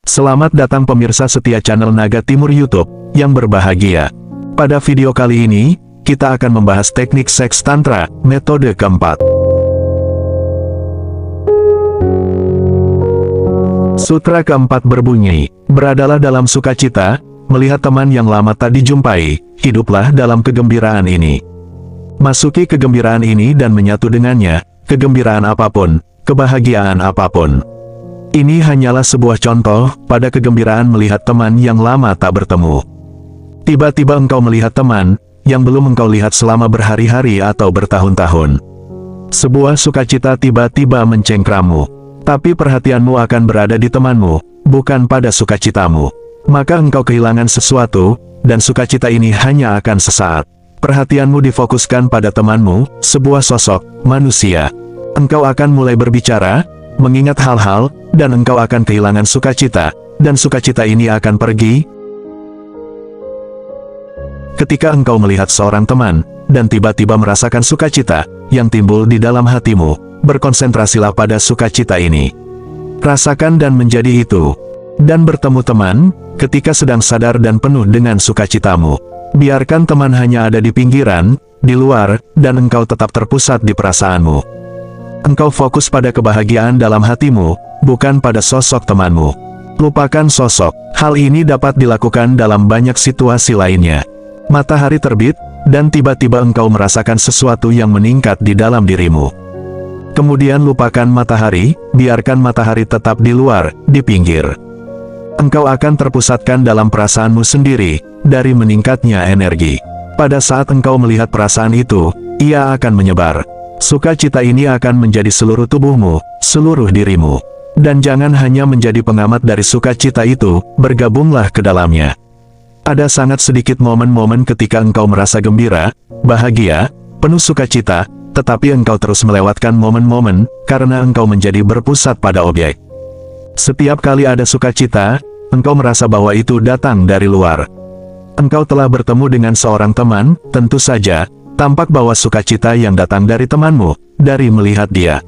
Selamat datang pemirsa setia channel Naga Timur YouTube yang berbahagia. Pada video kali ini, kita akan membahas teknik seks tantra, metode keempat. Sutra keempat berbunyi, beradalah dalam sukacita, melihat teman yang lama tak dijumpai, hiduplah dalam kegembiraan ini. Masuki kegembiraan ini dan menyatu dengannya, kegembiraan apapun, kebahagiaan apapun. Ini hanyalah sebuah contoh pada kegembiraan melihat teman yang lama tak bertemu. Tiba-tiba engkau melihat teman yang belum engkau lihat selama berhari-hari atau bertahun-tahun. Sebuah sukacita tiba-tiba mencengkramu, tapi perhatianmu akan berada di temanmu, bukan pada sukacitamu. Maka engkau kehilangan sesuatu, dan sukacita ini hanya akan sesaat. Perhatianmu difokuskan pada temanmu, sebuah sosok manusia. Engkau akan mulai berbicara, mengingat hal-hal, dan engkau akan kehilangan sukacita, dan sukacita ini akan pergi. Ketika engkau melihat seorang teman, dan tiba-tiba merasakan sukacita, yang timbul di dalam hatimu, berkonsentrasilah pada sukacita ini. Rasakan dan menjadi itu. Dan bertemu teman, ketika sedang sadar dan penuh dengan sukacitamu. Biarkan teman hanya ada di pinggiran, di luar, dan engkau tetap terpusat di perasaanmu. Engkau fokus pada kebahagiaan dalam hatimu, bukan pada sosok temanmu. Lupakan sosok. Hal ini dapat dilakukan dalam banyak situasi lainnya. Matahari terbit, dan tiba-tiba engkau merasakan sesuatu yang meningkat di dalam dirimu. Kemudian lupakan matahari, biarkan matahari tetap di luar, di pinggir. Engkau akan terpusatkan dalam perasaanmu sendiri, dari meningkatnya energi. Pada saat engkau melihat perasaan itu, ia akan menyebar. Sukacita ini akan menjadi seluruh tubuhmu, seluruh dirimu. Dan jangan hanya menjadi pengamat dari sukacita itu, bergabunglah ke dalamnya. Ada sangat sedikit momen-momen ketika engkau merasa gembira, bahagia, penuh sukacita, tetapi engkau terus melewatkan momen-momen, karena engkau menjadi berpusat pada objek. Setiap kali ada sukacita, engkau merasa bahwa itu datang dari luar. Engkau telah bertemu dengan seorang teman, tentu saja, tampak bahwa sukacita yang datang dari temanmu, dari melihat dia.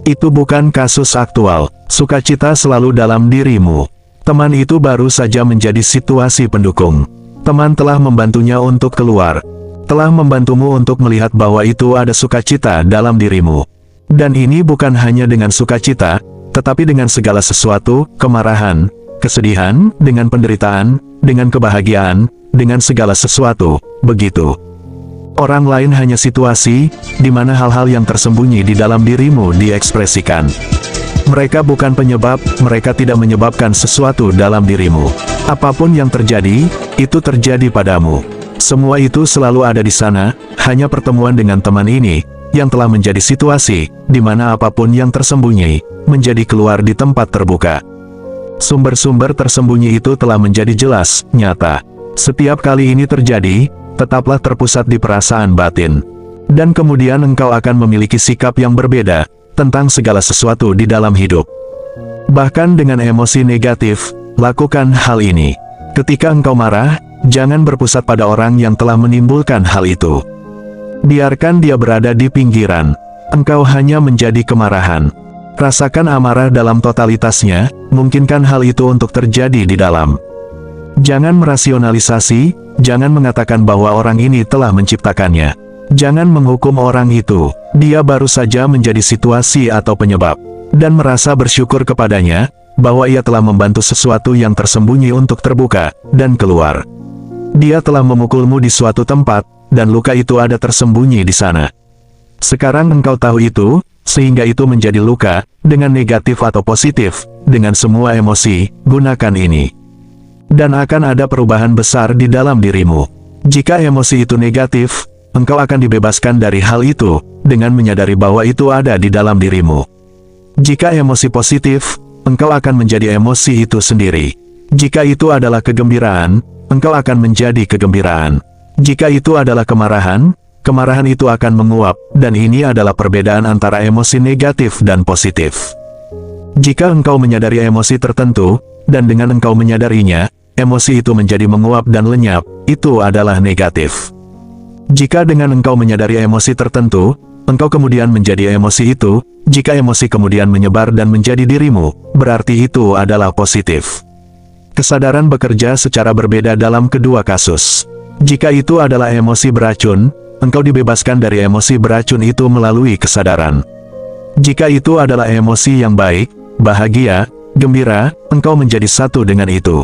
Itu bukan kasus aktual, sukacita selalu dalam dirimu. Teman itu baru saja menjadi situasi pendukung. Teman telah membantunya untuk keluar. Telah membantumu untuk melihat bahwa itu ada sukacita dalam dirimu. Dan ini bukan hanya dengan sukacita, tetapi dengan segala sesuatu, kemarahan, kesedihan, dengan penderitaan, dengan kebahagiaan, dengan segala sesuatu, begitu. Orang lain hanya situasi, di mana hal-hal yang tersembunyi di dalam dirimu diekspresikan. Mereka bukan penyebab, mereka tidak menyebabkan sesuatu dalam dirimu. Apapun yang terjadi, itu terjadi padamu. Semua itu selalu ada di sana, hanya pertemuan dengan teman ini, yang telah menjadi situasi, di mana apapun yang tersembunyi, menjadi keluar di tempat terbuka. Sumber-sumber tersembunyi itu telah menjadi jelas, nyata. Setiap kali ini terjadi, tetaplah terpusat di perasaan batin. Dan kemudian engkau akan memiliki sikap yang berbeda, tentang segala sesuatu di dalam hidup. Bahkan dengan emosi negatif, lakukan hal ini. Ketika engkau marah, jangan berpusat pada orang yang telah menimbulkan hal itu. Biarkan dia berada di pinggiran. Engkau hanya menjadi kemarahan. Rasakan amarah dalam totalitasnya, mungkinkan hal itu untuk terjadi di dalam. Jangan merasionalisasi, jangan mengatakan bahwa orang ini telah menciptakannya. Jangan menghukum orang itu, dia baru saja menjadi situasi atau penyebab. Dan merasa bersyukur kepadanya, bahwa ia telah membantu sesuatu yang tersembunyi untuk terbuka, dan keluar. Dia telah memukulmu di suatu tempat, dan luka itu ada tersembunyi di sana. Sekarang engkau tahu itu, sehingga itu menjadi luka, dengan negatif atau positif, dengan semua emosi, gunakan ini. Dan akan ada perubahan besar di dalam dirimu. Jika emosi itu negatif, engkau akan dibebaskan dari hal itu, dengan menyadari bahwa itu ada di dalam dirimu. Jika emosi positif, engkau akan menjadi emosi itu sendiri. Jika itu adalah kegembiraan, engkau akan menjadi kegembiraan. Jika itu adalah kemarahan, kemarahan itu akan menguap, dan ini adalah perbedaan antara emosi negatif dan positif. Jika engkau menyadari emosi tertentu, dan dengan engkau menyadarinya, emosi itu menjadi menguap dan lenyap, itu adalah negatif. Jika dengan engkau menyadari emosi tertentu, engkau kemudian menjadi emosi itu, jika emosi kemudian menyebar dan menjadi dirimu, berarti itu adalah positif. Kesadaran bekerja secara berbeda dalam kedua kasus. Jika itu adalah emosi beracun, engkau dibebaskan dari emosi beracun itu melalui kesadaran. Jika itu adalah emosi yang baik, bahagia, gembira, engkau menjadi satu dengan itu.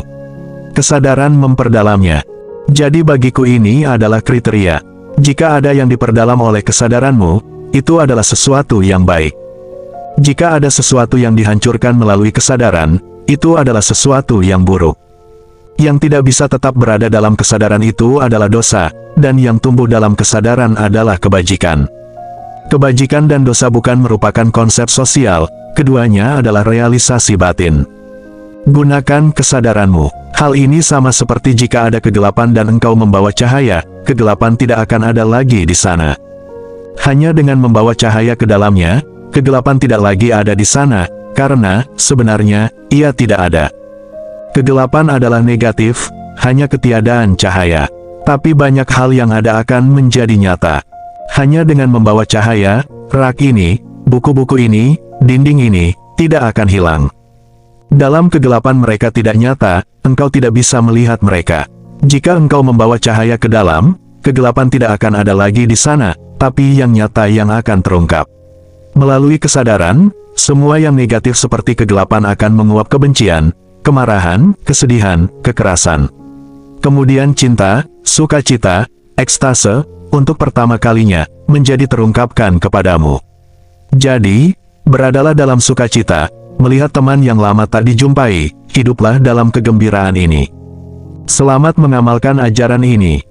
Kesadaran memperdalamnya. Jadi bagiku ini adalah kriteria. Jika ada yang diperdalam oleh kesadaranmu, itu adalah sesuatu yang baik. Jika ada sesuatu yang dihancurkan melalui kesadaran, itu adalah sesuatu yang buruk. Yang tidak bisa tetap berada dalam kesadaran itu adalah dosa, dan yang tumbuh dalam kesadaran adalah kebajikan. Kebajikan dan dosa bukan merupakan konsep sosial, keduanya adalah realisasi batin. Gunakan kesadaranmu. Hal ini sama seperti jika ada kegelapan dan engkau membawa cahaya, kegelapan tidak akan ada lagi di sana. Hanya dengan membawa cahaya ke dalamnya, kegelapan tidak lagi ada di sana, karena, sebenarnya, ia tidak ada. Kegelapan adalah negatif, hanya ketiadaan cahaya. Tapi banyak hal yang ada akan menjadi nyata. Hanya dengan membawa cahaya, rak ini, buku-buku ini, dinding ini, tidak akan hilang. Dalam kegelapan mereka tidak nyata, engkau tidak bisa melihat mereka. Jika engkau membawa cahaya ke dalam, kegelapan tidak akan ada lagi di sana, tapi yang nyata yang akan terungkap. Melalui kesadaran, semua yang negatif seperti kegelapan akan menguap kebencian, kemarahan, kesedihan, kekerasan. Kemudian cinta, sukacita, ekstase, untuk pertama kalinya, menjadi terungkapkan kepadamu. Jadi, beradalah dalam sukacita, melihat teman yang lama tak dijumpai, hiduplah dalam kegembiraan ini. Selamat mengamalkan ajaran ini.